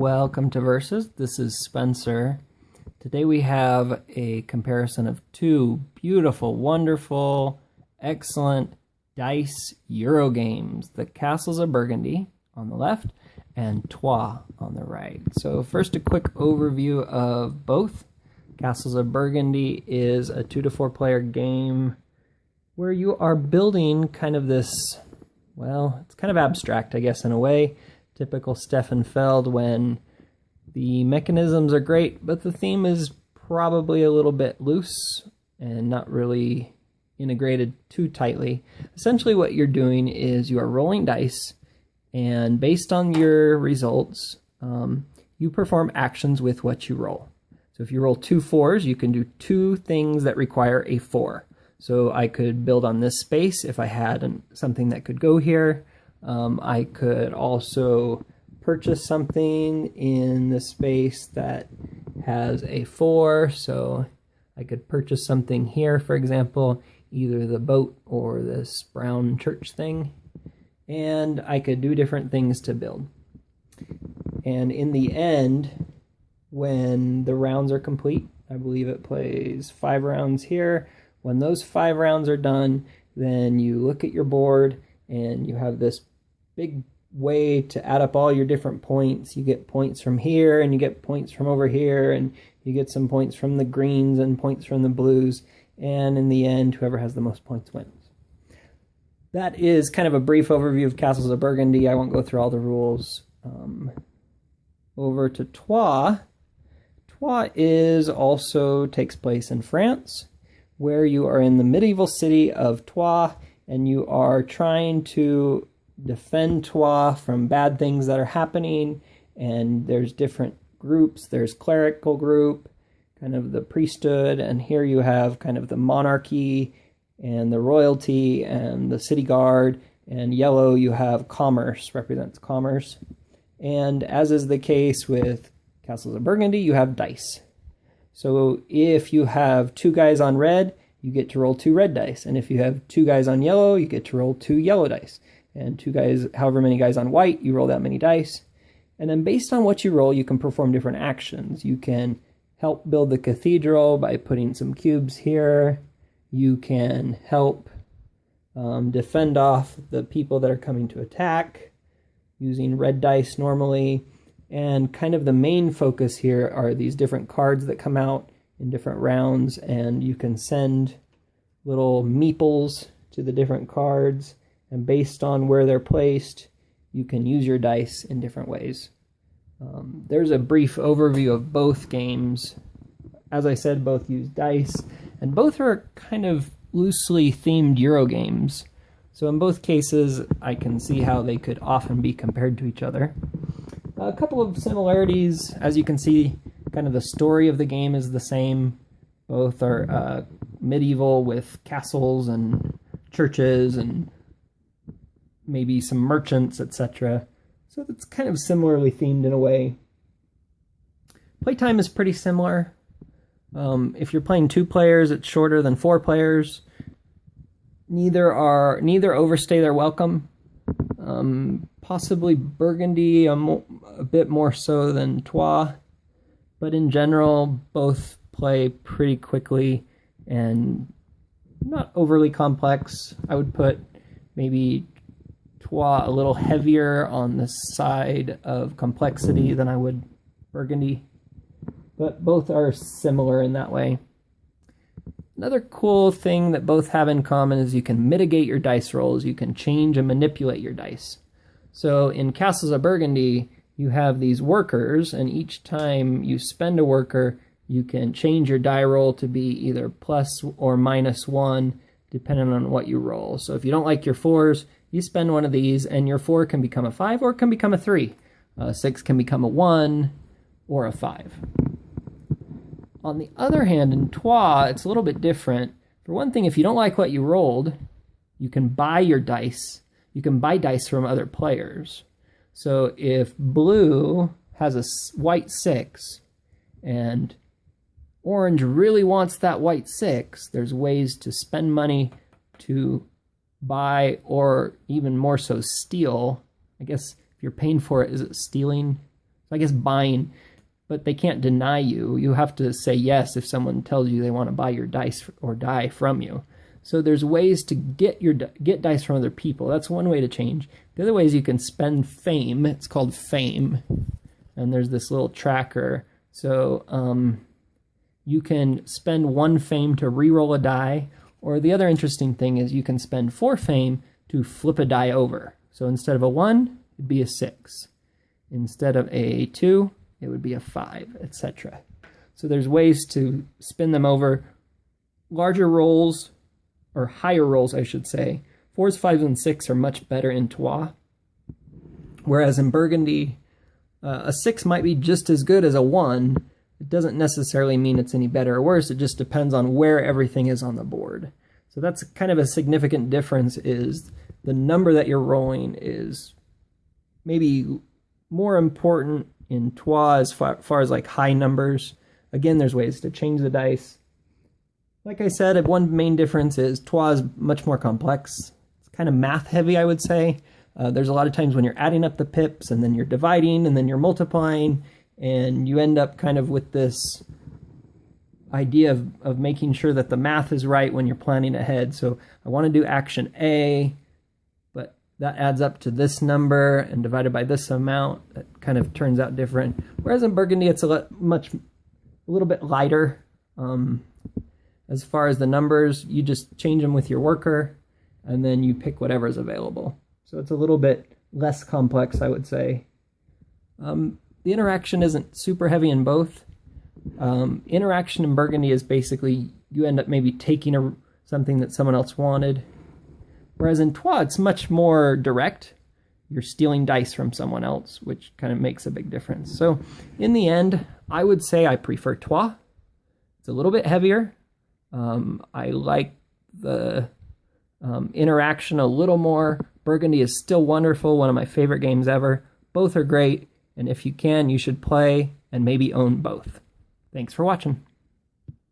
Welcome to Versus. This is Spencer. Today we have a comparison of two beautiful, wonderful, excellent dice Euro games. The Castles of Burgundy on the left and Troyes on the right. So first, a quick overview of both. Castles of Burgundy is a 2 to 4 player game where you are building kind of this, well, it's kind of abstract, I guess, in a way. Typical Stefan Feld, when the mechanisms are great, but the theme is probably a little bit loose and not really integrated too tightly. Essentially what you're doing is you are rolling dice, and based on your results, you perform actions with what you roll. So if you roll 2 4s, you can do 2 things that require a 4. So I could build on this space if I had something that could go here. I could also purchase something in the space that has a 4, so I could purchase something here, for example, either the boat or this brown church thing, and I could do different things to build. And in the end, when the rounds are complete, I believe it plays 5 rounds here. When those 5 rounds are done, then you look at your board and you have this big way to add up all your different points. You get points from here, and you get points from over here, and you get some points from the greens and points from the blues, and in the end, whoever has the most points wins. That is kind of a brief overview of Castles of Burgundy. I won't go through all the rules. Over to Troyes. Troyes takes place in France, where you are in the medieval city of Troyes, and you are trying to defend Troyes from bad things that are happening, and there's different groups. There's clerical group, kind of the priesthood, and here you have kind of the monarchy and the royalty and the city guard, and yellow you have commerce, represents commerce. And as is the case with Castles of Burgundy, you have dice. So if you have 2 guys on red, you get to roll 2 red dice, and if you have 2 guys on yellow, you get to roll 2 yellow dice. And 2 guys, however many guys on white, you roll that many dice. And then based on what you roll, you can perform different actions. You can help build the cathedral by putting some cubes here. You can help defend off the people that are coming to attack using red dice normally. And kind of the main focus here are these different cards that come out in different rounds, and you can send little meeples to the different cards. And based on where they're placed, you can use your dice in different ways. There's a brief overview of both games. As I said, both use dice, and both are kind of loosely themed Euro games. So in both cases, I can see how they could often be compared to each other. A couple of similarities, as you can see, kind of the story of the game is the same. Both are medieval with castles and churches and maybe some merchants, etc. So it's kind of similarly themed in a way. Playtime is pretty similar. If you're playing 2 players, it's shorter than 4 players. Neither overstay their welcome. Possibly Burgundy a bit more so than Troyes, but in general, both play pretty quickly and not overly complex. I would put maybe Troyes a little heavier on the side of complexity than I would Burgundy, but both are similar in that way. Another cool thing that both have in common is you can mitigate your dice rolls. You can change and manipulate your dice. So in Castles of Burgundy, you have these workers, and each time you spend a worker, you can change your die roll to be either plus or minus 1, depending on what you roll. So if you don't like your 4s, you spend one of these, and your 4 can become a 5 or it can become a 3. 6 can become a 1 or a 5. On the other hand, in Troyes, it's a little bit different. For one thing, if you don't like what you rolled, you can buy your dice. You can buy dice from other players. So if blue has a white 6 and orange really wants that white 6, there's ways to spend money to buy, or even more so steal. I guess if you're paying for it, is it stealing? I guess buying, but they can't deny you. You have to say yes if someone tells you they want to buy your dice or die from you. So there's ways to get dice from other people. That's one way to change. The other way is you can spend fame. It's called fame. And there's this little tracker. So you can spend 1 fame to re-roll a die. Or the other interesting thing is you can spend 4 fame to flip a die over. So instead of a 1, it'd be a 6. Instead of a 2, it would be a 5, etc. So there's ways to spin them over. Larger rolls, or higher rolls, I should say. 4s, 5s, and 6 are much better in Troyes. Whereas in Burgundy, a 6 might be just as good as a 1. It doesn't necessarily mean it's any better or worse. It just depends on where everything is on the board. So that's kind of a significant difference, is the number that you're rolling is maybe more important in Troyes as far as like high numbers. Again, there's ways to change the dice. Like I said, one main difference is Troyes is much more complex. It's kind of math heavy, I would say. There's a lot of times when you're adding up the pips and then you're dividing and then you're multiplying, and you end up kind of with this idea of making sure that the math is right when you're planning ahead. So I want to do action A, but that adds up to this number and divided by this amount. That kind of turns out different. Whereas in Burgundy, it's a little bit lighter. As far as the numbers, you just change them with your worker, and then you pick whatever's available. So it's a little bit less complex, I would say. The interaction isn't super heavy in both. Interaction in Burgundy is basically you end up maybe taking something that someone else wanted. Whereas in Troyes, it's much more direct. You're stealing dice from someone else, which kind of makes a big difference. So in the end, I would say I prefer Troyes. It's a little bit heavier. I like the interaction a little more. Burgundy is still wonderful, one of my favorite games ever. Both are great, and if you can, you should play and maybe own both. Thanks for watching.